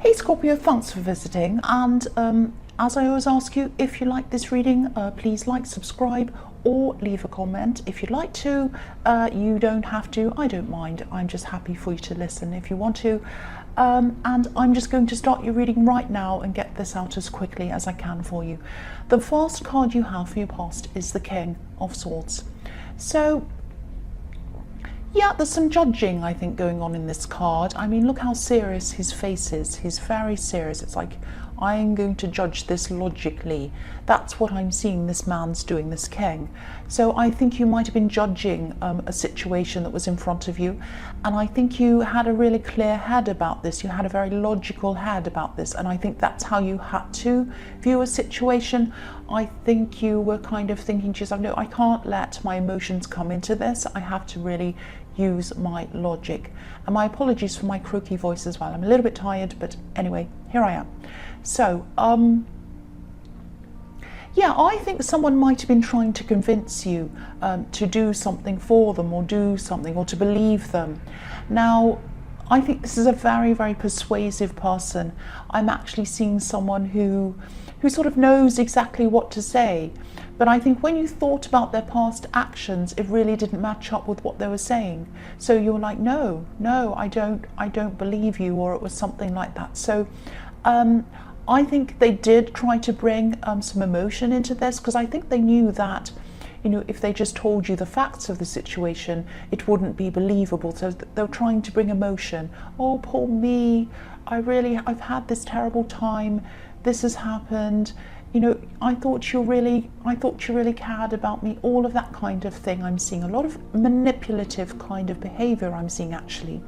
Hey Scorpio, thanks for visiting, and as I always ask you, if you like this reading, please like, subscribe, or leave a comment. If you'd like to, you don't have to, I don't mind, I'm just happy for you to listen if you want to. And I'm just going to start your reading right now and get this out as quickly as I can for you. The first card you have for your past is the King of Swords. So yeah, there's some judging, I think, going on in this card. I mean, look how serious his face is. He's very serious. It's like, I'm going to judge this logically. That's what I'm seeing this man's doing, this king. So I think you might have been judging a situation that was in front of you. And I think you had a really clear head about this. You had a very logical head about this. And I think that's how you had to view a situation. I think you were kind of thinking to yourself, no, I can't let my emotions come into this. I have to really use my logic. And my apologies for my croaky voice as well. I'm a little bit tired, but anyway, here I am. So, yeah, I think someone might have been trying to convince you to do something for them, or do something, or to believe them. Now, I think this is a very, very persuasive person. I'm actually seeing someone who sort of knows exactly what to say. But I think when you thought about their past actions, it really didn't match up with what they were saying. So you're like, no, I don't believe you, or it was something like that. So I think they did try to bring some emotion into this, because I think they knew that, you know, if they just told you the facts of the situation, it wouldn't be believable. So they were trying to bring emotion. Oh, poor me. I've had this terrible time. This has happened. You know, I thought you really cared about me. All of that kind of thing. I'm seeing a lot of manipulative kind of behavior. I'm seeing actually.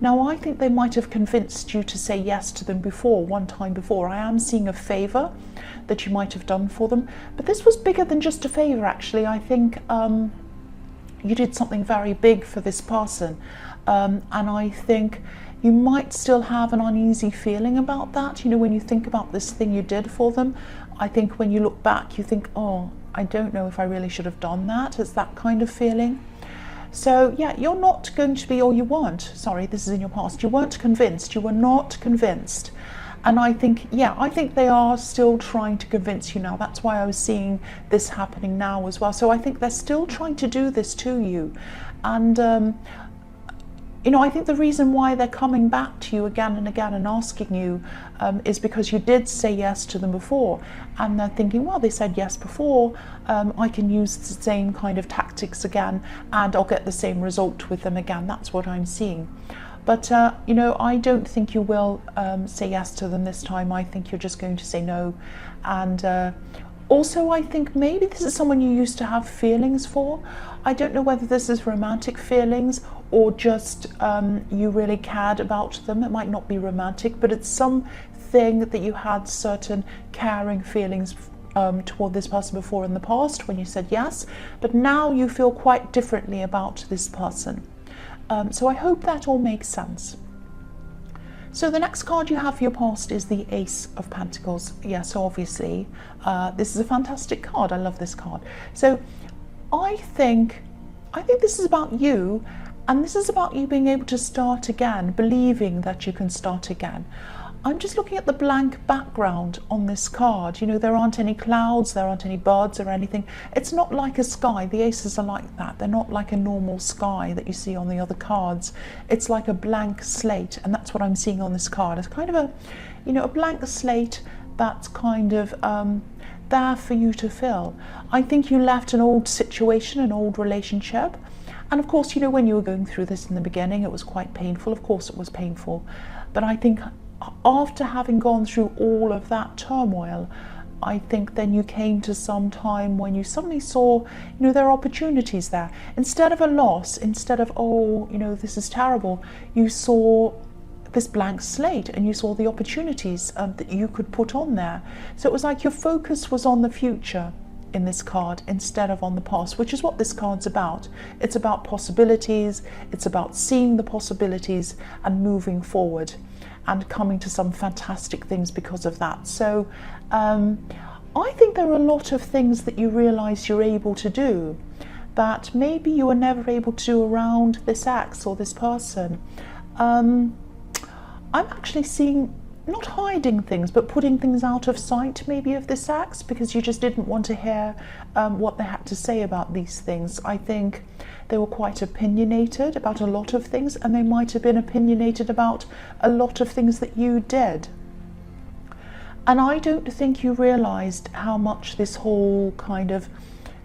Now, I think they might have convinced you to say yes to them before, one time before. I am seeing a favour that you might have done for them. But this was bigger than just a favour, actually. I think you did something very big for this person. And I think you might still have an uneasy feeling about that. You know, when you think about this thing you did for them, I think when you look back, you think, oh, I don't know if I really should have done that. It's that kind of feeling. So yeah, you're not going to be, or you weren't, sorry, this is in your past, you weren't convinced, you were not convinced. And I think, yeah, I think they are still trying to convince you now. That's why I was seeing this happening now as well. So I think they're still trying to do this to you. And, you know, I think the reason why they're coming back to you again and again and asking you is because you did say yes to them before. And they're thinking, well, they said yes before, I can use the same kind of tactics again and I'll get the same result with them again. That's what I'm seeing. But, you know, I don't think you will say yes to them this time. I think you're just going to say no. And also, I think maybe this is someone you used to have feelings for. I don't know whether this is romantic feelings or just you really cared about them. It might not be romantic, but it's something that you had certain caring feelings toward this person before in the past when you said yes, but now you feel quite differently about this person. So I hope that all makes sense. So the next card you have for your past is the Ace of Pentacles. Yeah, so obviously this is a fantastic card. I love this card. So I think this is about you, and this is about you being able to start again, believing that you can start again. I'm just looking at the blank background on this card. You know, there aren't any clouds, there aren't any birds or anything. It's not like a sky. The aces are like that. They're not like a normal sky that you see on the other cards. It's like a blank slate, and that's what I'm seeing on this card. It's kind of a, you know, a blank slate that's kind of there for you to fill. I think you left an old situation, an old relationship. And of course, you know, when you were going through this in the beginning, it was quite painful. Of course, it was painful. But I think after having gone through all of that turmoil, I think then you came to some time when you suddenly saw, you know, there are opportunities there. Instead of a loss, instead of, oh, you know, this is terrible, you saw this blank slate and you saw the opportunities that you could put on there. So it was like your focus was on the future in this card instead of on the past, which is what this card's about. It's about possibilities, it's about seeing the possibilities and moving forward and coming to some fantastic things because of that. So I think there are a lot of things that you realize you're able to do that maybe you were never able to do around this ex or this person. I'm actually seeing not hiding things, but putting things out of sight maybe of this ex, because you just didn't want to hear what they had to say about these things. I think they were quite opinionated about a lot of things, and they might have been opinionated about a lot of things that you did. And I don't think you realised how much this whole kind of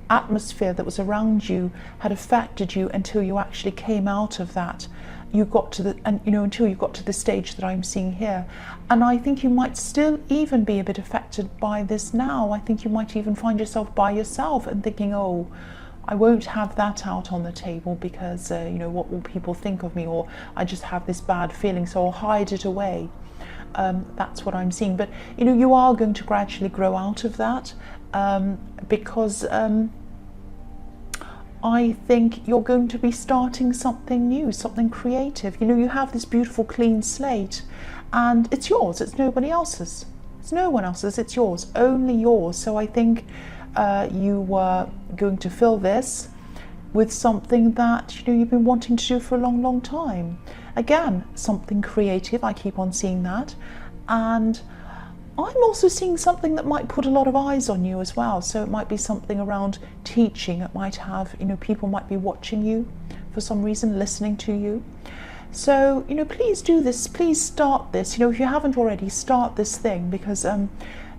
atmosphere that was around you had affected you until you actually came out of that. You got to until you got to the stage that I'm seeing here. And I think you might still even be a bit affected by this now. I think you might even find yourself by yourself and thinking, oh, I won't have that out on the table because, what will people think of me? Or I just have this bad feeling, so I'll hide it away. That's what I'm seeing. But, you are going to gradually grow out of that because I think you're going to be starting something new, something creative. You have this beautiful clean slate and it's yours. It's nobody else's. It's no one else's. It's yours, only yours. So I think you were going to fill this with something that you've been wanting to do for a long, long time. Again, something creative. I keep on seeing that. And I'm also seeing something that might put a lot of eyes on you as well. So it might be something around teaching. It might have, people might be watching you for some reason, listening to you. So, please do this. Please start this. If you haven't already, start this thing, because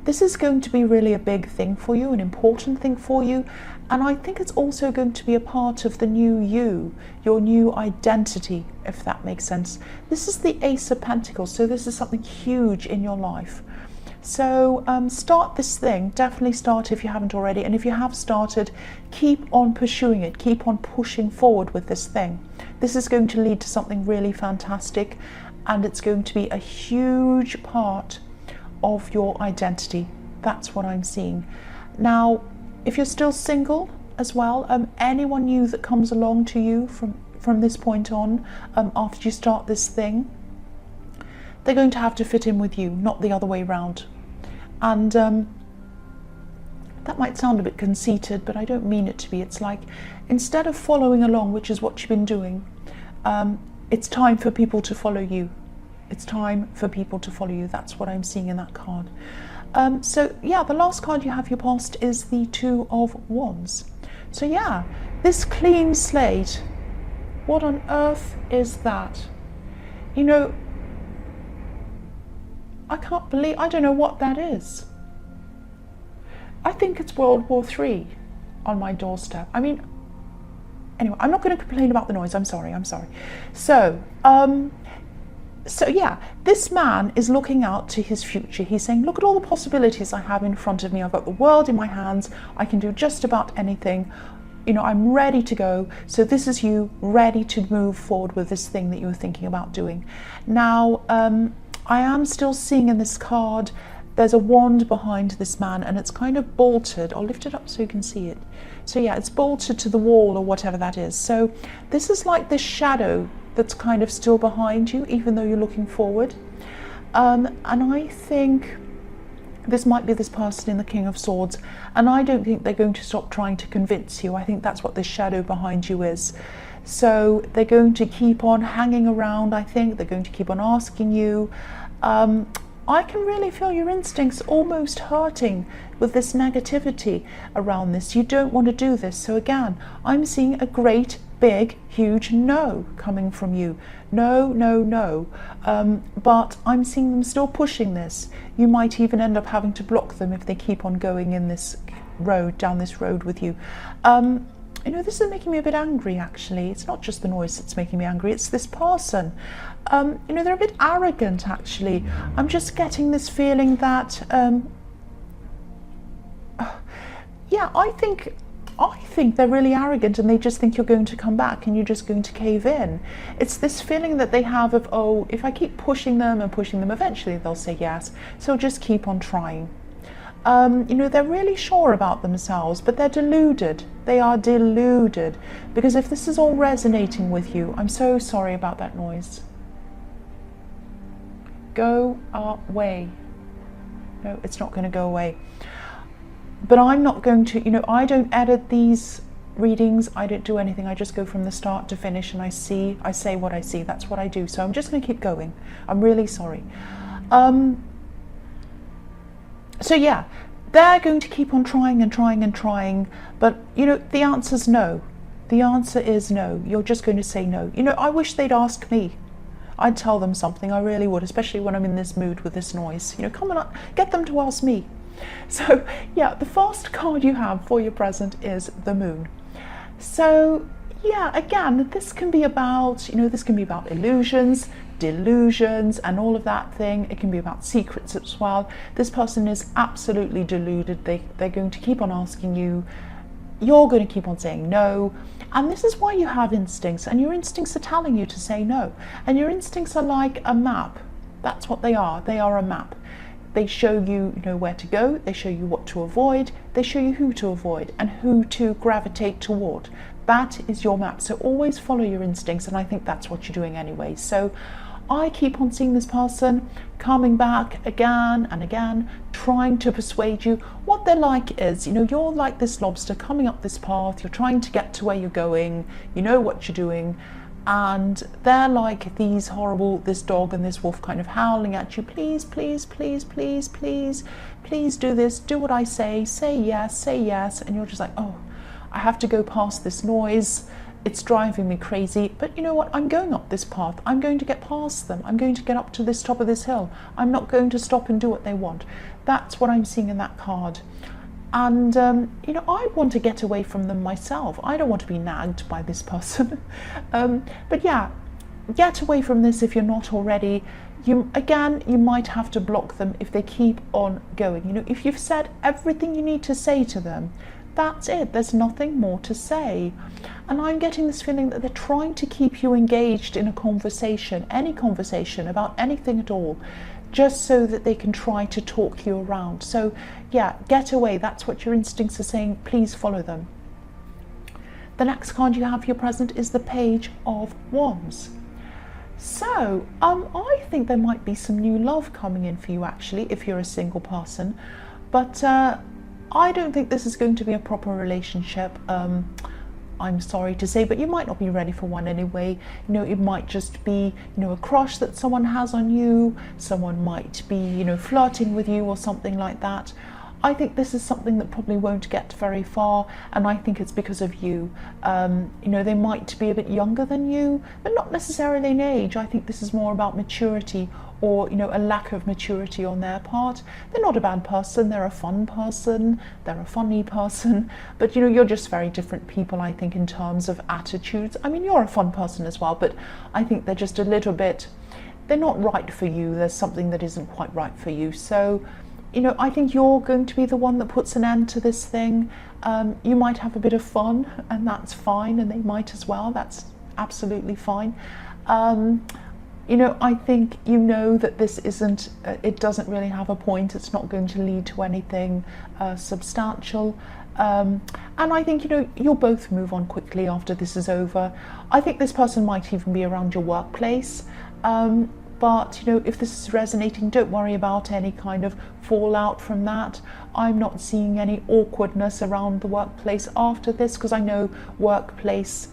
this is going to be really a big thing for you, an important thing for you. And I think it's also going to be a part of the new you, your new identity, if that makes sense. This is the Ace of Pentacles, so this is something huge in your life. So start this thing, definitely start if you haven't already. And if you have started, keep on pursuing it, keep on pushing forward with this thing. This is going to lead to something really fantastic, and it's going to be a huge part of your identity. That's what I'm seeing. Now, if you're still single as well, anyone new that comes along to you from this point on, after you start this thing, they're going to have to fit in with you, not the other way around. And that might sound a bit conceited, but I don't mean it to be. It's like, instead of following along, which is what you've been doing, it's time for people to follow you. It's time for people to follow you. That's what I'm seeing in that card. So yeah, the last card you have your past is the Two of Wands. So yeah, this clean slate, what on earth is that? I can't believe, I don't know what that is. I think it's World War III on my doorstep. I mean, anyway, I'm not going to complain about the noise. I'm sorry. So yeah, this man is looking out to his future. He's saying, look at all the possibilities I have in front of me. I've got the world in my hands. I can do just about anything. I'm ready to go. So this is you ready to move forward with this thing that you were thinking about doing. Now, I am still seeing in this card, there's a wand behind this man, and it's kind of bolted. I'll lift it up so you can see it. So yeah, it's bolted to the wall or whatever that is. So this is like this shadow that's kind of still behind you, even though you're looking forward. And I think this might be this person in the King of Swords, and I don't think they're going to stop trying to convince you. I think that's what this shadow behind you is. So they're going to keep on hanging around. I think they're going to keep on asking you. I can really feel your instincts almost hurting with this negativity around this. You don't want to do this. So again, I'm seeing a great, big, huge no coming from you. No, no, no. But I'm seeing them still pushing this. You might even end up having to block them if they keep on going in this road, down this road with you. This is making me a bit angry, actually. It's not just the noise that's making me angry, it's this person. They're a bit arrogant, actually. I'm just getting this feeling that, yeah, I think they're really arrogant, and they just think you're going to come back and you're just going to cave in. It's this feeling that they have of, oh, if I keep pushing them, eventually they'll say yes, so just keep on trying. They're really sure about themselves, but they're deluded. They are deluded, because if this is all resonating with you, I'm so sorry about that noise. Go away. No, it's not going to go away. But I'm not going to, I don't edit these readings. I don't do anything. I just go from the start to finish, and I say what I see. That's what I do. So I'm just going to keep going. I'm really sorry. So yeah, they're going to keep on trying and trying and trying, but you know, the answer's no. The answer is no. You're just going to say no. You know, I wish they'd ask me. I'd tell them something, I really would, especially when I'm in this mood with this noise. You know, come on, get them to ask me. So yeah, the first card you have for your present is the Moon. So yeah, again, this can be about, you know, this can be about illusions, delusions, and all of that thing. It can be about secrets as well. This person is absolutely deluded. They're going to keep on asking you. You're going to keep on saying no. And this is why you have instincts, and your instincts are telling you to say no. And your instincts are like a map. That's what they are. They are a map. They show you, you know, where to go. They show you what to avoid. They show you who to avoid and who to gravitate toward. That is your map. So always follow your instincts, and I think that's what you're doing anyway. So I keep on seeing this person coming back again and again, trying to persuade you. What they're like is, you know, you're like this lobster coming up this path, you're trying to get to where you're going, you know what you're doing, and they're like these horrible, this dog and this wolf kind of howling at you, please, please, please, please, please, please do this, do what I say yes, and you're just like, oh, I have to go past this noise. It's driving me crazy, but you know what? I'm going up this path. I'm going to get past them. I'm going to get up to this top of this hill. I'm not going to stop and do what they want. That's what I'm seeing in that card. And, you know, I want to get away from them myself. I don't want to be nagged by this person. But yeah, get away from this if you're not already. You might have to block them if they keep on going. You know, if you've said everything you need to say to them, that's it. There's nothing more to say. And I'm getting this feeling that they're trying to keep you engaged in a conversation, any conversation about anything at all, just so that they can try to talk you around. So yeah, get away. That's what your instincts are saying. Please follow them. The next card you have for your present is the Page of Wands. So I think there might be some new love coming in for you, actually, if you're a single person. But I don't think this is going to be a proper relationship. I'm sorry to say, but you might not be ready for one anyway. You know, it might just be, you know, a crush that someone has on you. Someone might be, you know, flirting with you or something like that. I think this is something that probably won't get very far, and I think it's because of you. You know, they might be a bit younger than you, but not necessarily in age. I think this is more about maturity, or, you know, a lack of maturity on their part. They're not a bad person, they're a fun person, they're a funny person, but you know, you're just very different people, I think, in terms of attitudes. I mean, you're a fun person as well, but I think they're just a little bit, they're not right for you. There's something that isn't quite right for you. So, you know, I think you're going to be the one that puts an end to this thing. You might have a bit of fun, and that's fine, and they might as well. That's absolutely fine. You know, I think you know that this isn't, it doesn't really have a point. It's not going to lead to anything substantial. And I think, you know, you'll both move on quickly after this is over. I think this person might even be around your workplace. But, you know, if this is resonating, don't worry about any kind of fallout from that. I'm not seeing any awkwardness around the workplace after this, because I know workplace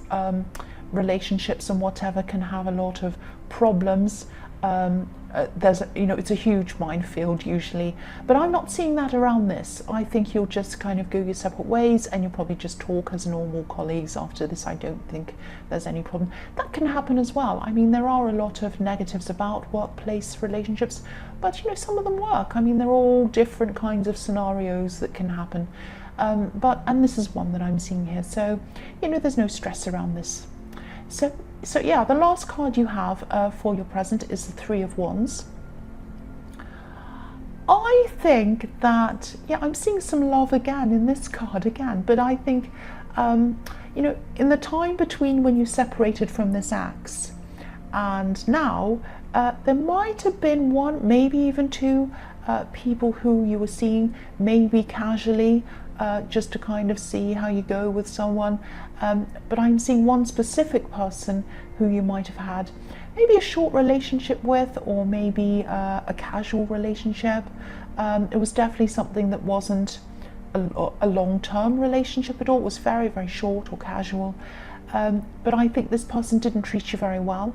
relationships and whatever can have a lot of problems. There's, you know, it's a huge minefield usually, but I'm not seeing that around this. I think you'll just kind of go your separate ways, and you'll probably just talk as normal colleagues after this. I don't think there's any problem. That can happen as well. I mean, there are a lot of negatives about workplace relationships, but you know, some of them work. I mean, they're all different kinds of scenarios that can happen. And this is one that I'm seeing here. So, you know, there's no stress around this. So yeah, the last card you have for your present is the Three of Wands. I think that, yeah, I'm seeing some love again in this card again, but I think, you know, in the time between when you separated from this ex and now, there might have been one, maybe even two people who you were seeing, maybe casually, just to kind of see how you go with someone. But I'm seeing one specific person who you might have had maybe a short relationship with, or maybe a casual relationship. It was definitely something that wasn't a long-term relationship at all. It was very, very short or casual. But I think this person didn't treat you very well.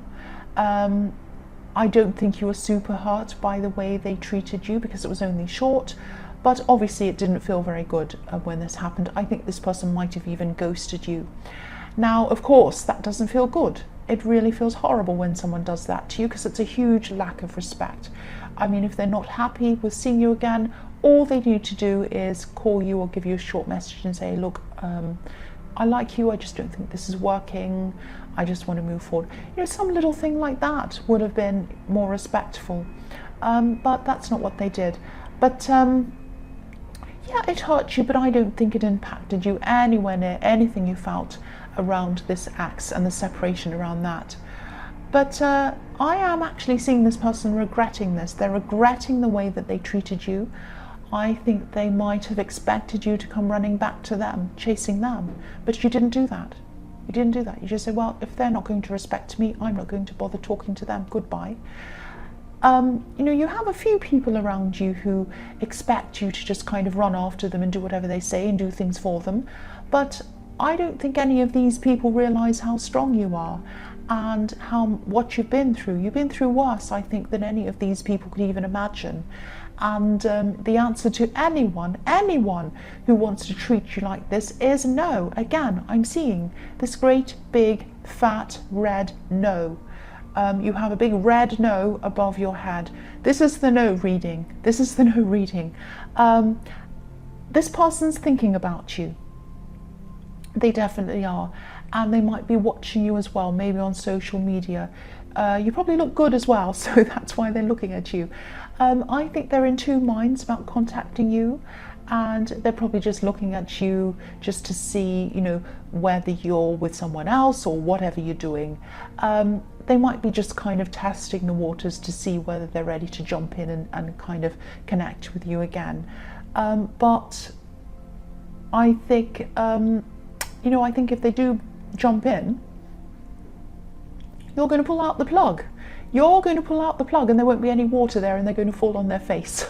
I don't think you were super hurt by the way they treated you because it was only short, but obviously it didn't feel very good when this happened. I think this person might have even ghosted you. Now, of course, that doesn't feel good. It really feels horrible when someone does that to you because it's a huge lack of respect. I mean, if they're not happy with seeing you again, all they need to do is call you or give you a short message and say, look, I like you, I just don't think this is working, I just want to move forward. You know, some little thing like that would have been more respectful, but that's not what they did. But yeah, it hurt you, but I don't think it impacted you anywhere near anything you felt around this ex and the separation around that. But I am actually seeing this person regretting this. They're regretting the way that they treated you. I think they might have expected you to come running back to them, chasing them, but you didn't do that. You didn't do that. You just said, well, if they're not going to respect me, I'm not going to bother talking to them. Goodbye. You know, you have a few people around you who expect you to just kind of run after them and do whatever they say and do things for them. But I don't think any of these people realize how strong you are and what you've been through. You've been through worse, I think, than any of these people could even imagine. And the answer to anyone who wants to treat you like this is no. Again, I'm seeing this great, big, fat, red no. You have a big red no above your head. This is the no reading. This is the no reading. This person's thinking about you. They definitely are. And they might be watching you as well, maybe on social media. You probably look good as well, so that's why they're looking at you. I think they're in two minds about contacting you, and they're probably just looking at you just to see, you know, whether you're with someone else or whatever you're doing. They might be just kind of testing the waters to see whether they're ready to jump in and kind of connect with you again. But I think, you know, I think if they do jump in, you're going to pull out the plug. You're going to pull out the plug and there won't be any water there and they're going to fall on their face.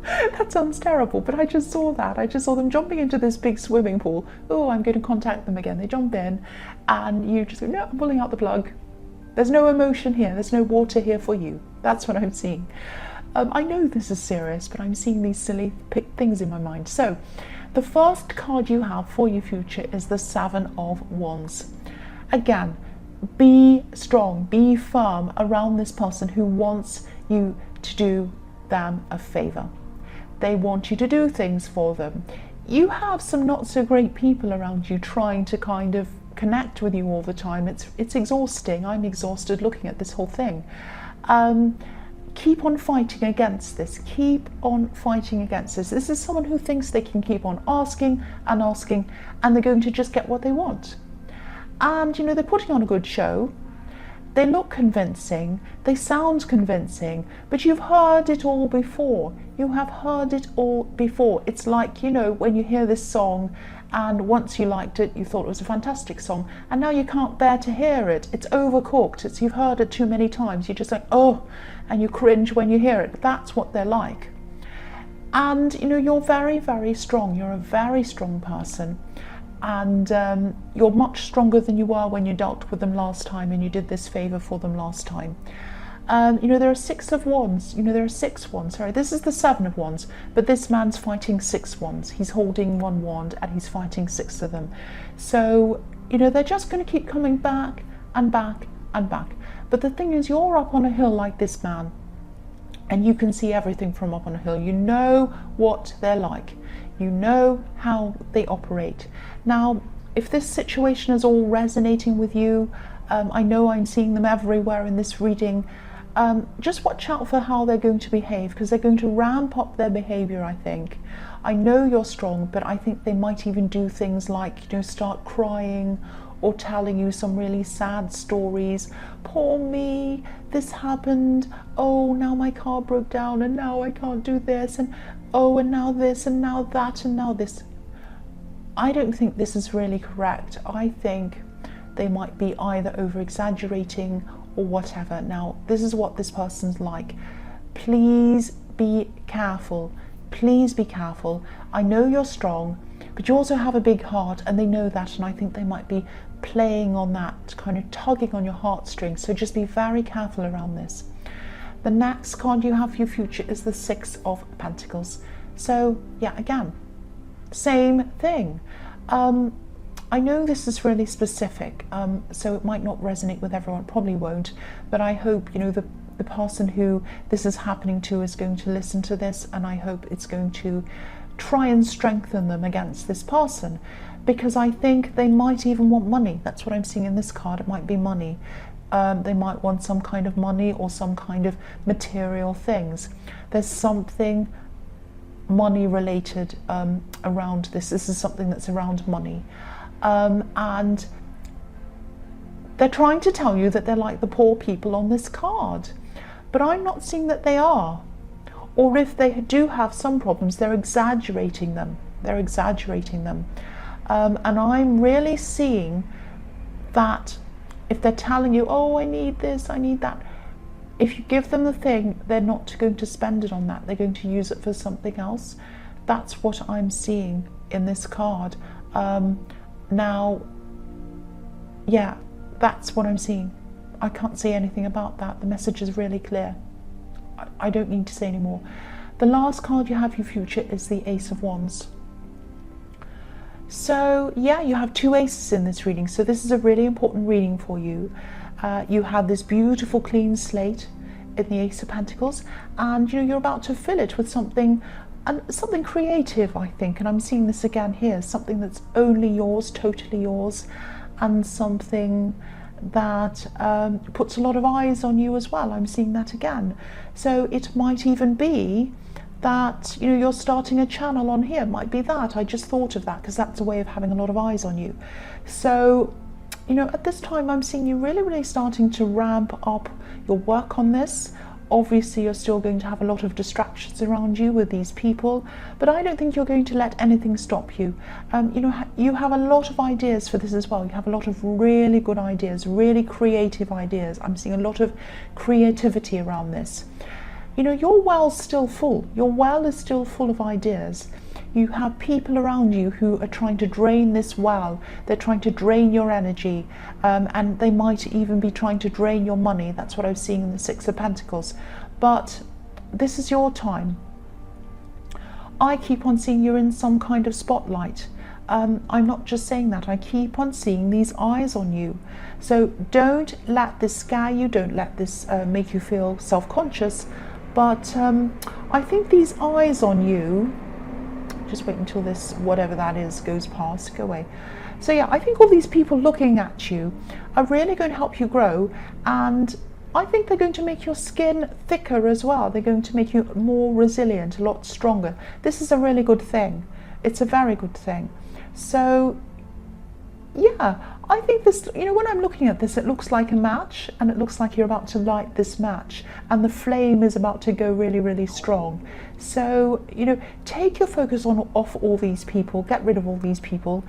That sounds terrible, but I just saw that. I just saw them jumping into this big swimming pool. Oh, I'm going to contact them again. They jump in and you just go, no, I'm pulling out the plug. There's no emotion here. There's no water here for you. That's what I'm seeing. I know this is serious, but I'm seeing these silly things in my mind. So the first card you have for your future is the Seven of Wands. Again, be strong, be firm around this person who wants you to do them a favor. They want you to do things for them. You have some not so great people around you trying to kind of connect with you all the time. It's exhausting. I'm exhausted looking at this whole thing. Keep on fighting against this. Keep on fighting against this. This is someone who thinks they can keep on asking and asking and they're going to just get what they want. And, you know, they're putting on a good show. They look convincing. They sound convincing. But you've heard it all before. You have heard it all before. It's like, you know, when you hear this song and once you liked it, you thought it was a fantastic song, and now you can't bear to hear it. It's overcooked. You've heard it too many times. You're just like, oh, and you cringe when you hear it. That's what they're like. And, you know, you're very, very strong. You're a very strong person. And you're much stronger than you were when you dealt with them last time and you did this favor for them last time. You know, there are 6 of Wands. You know, there are 6 wands. Sorry, this is the 7 of Wands, but this man's fighting 6 wands. He's holding 1 wand and he's fighting 6 of them. So, you know, they're just going to keep coming back and back and back. But the thing is, you're up on a hill like this man, and you can see everything from up on a hill. You know what they're like. You know how they operate. Now, if this situation is all resonating with you, I know I'm seeing them everywhere in this reading, just watch out for how they're going to behave, because they're going to ramp up their behavior, I think. I know you're strong, but I think they might even do things like, you know, start crying or telling you some really sad stories. Poor me, this happened. Oh, now my car broke down and now I can't do this, and oh, and now this and now that and now this. I don't think this is really correct. I think they might be either over-exaggerating or whatever. Now, this is what this person's like. Please be careful. Please be careful. I know you're strong, but you also have a big heart, and they know that, and I think they might be playing on that, kind of tugging on your heartstrings. So just be very careful around this. The next card you have for your future is the Six of Pentacles. So yeah, again, same thing. I know this is really specific, so it might not resonate with everyone, probably won't, but I hope, you know, the person who this is happening to is going to listen to this, and I hope it's going to try and strengthen them against this person, because I think they might even want money. That's what I'm seeing in this card. It might be money. They might want some kind of money or some kind of material things. There's something money related around this. This is something that's around money. And they're trying to tell you that they're like the poor people on this card, but I'm not seeing that they are. Or if they do have some problems, they're exaggerating them. They're exaggerating them. And I'm really seeing that if they're telling you, oh, I need this, I need that, if you give them the thing, they're not going to spend it on that. They're going to use it for something else. That's what I'm seeing in this card. Now, yeah, that's what I'm seeing. I can't say anything about that. The message is really clear. I don't need to say any more. The last card you have for your future is the Ace of Wands. So yeah, you have two aces in this reading. So this is a really important reading for you. You have this beautiful clean slate in the Ace of Pentacles, and you know, you're about to fill it with something, and something creative, I think. And I'm seeing this again here, something that's only yours, totally yours, and something that puts a lot of eyes on you as well. I'm seeing that again. So it might even be that, you know, you're starting a channel on here. It might be that. I just thought of that because that's a way of having a lot of eyes on you. So, you know, at this time I'm seeing you really starting to ramp up your work on this. Obviously you're still going to have a lot of distractions around you with these people, but I don't think you're going to let anything stop you. You know, you have a lot of ideas for this as well. You have a lot of really good ideas, really creative ideas. I'm seeing a lot of creativity around this. You know, your well's still full. Your well is still full of ideas. You have people around you who are trying to drain this well. They're trying to drain your energy, and they might even be trying to drain your money. That's what I was seeing in the Six of Pentacles. But this is your time. I keep on seeing you're in some kind of spotlight. I'm not just saying that. I keep on seeing these eyes on you. So don't let this scare you. Don't let this make you feel self-conscious. But I think these eyes on you, just wait until this, whatever that is, goes past, go away. So yeah, I think all these people looking at you are really going to help you grow, and I think they're going to make your skin thicker as well. They're going to make you more resilient, a lot stronger. This is a really good thing. It's a very good thing. So yeah, I think this, you know, when I'm looking at this, it looks like a match, and it looks like you're about to light this match, and the flame is about to go really strong. So, you know, take your focus off all these people, get rid of all these people,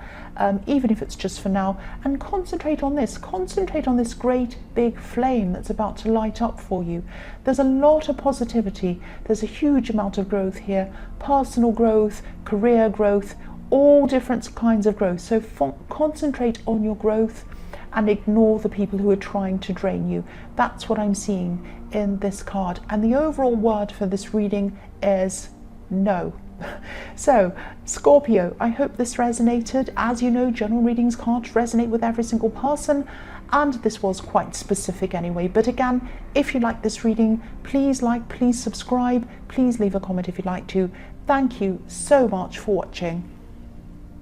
even if it's just for now, and concentrate on this. Concentrate on this great big flame that's about to light up for you. There's a lot of positivity. There's a huge amount of growth here, personal growth, career growth, all different kinds of growth. So concentrate on your growth and ignore the people who are trying to drain you. That's what I'm seeing in this card. And the overall word for this reading is no. So Scorpio, I hope this resonated. As you know, general readings can't resonate with every single person, and this was quite specific anyway. But again, if you like this reading, please like, please subscribe, please leave a comment if you'd like to. Thank you so much for watching.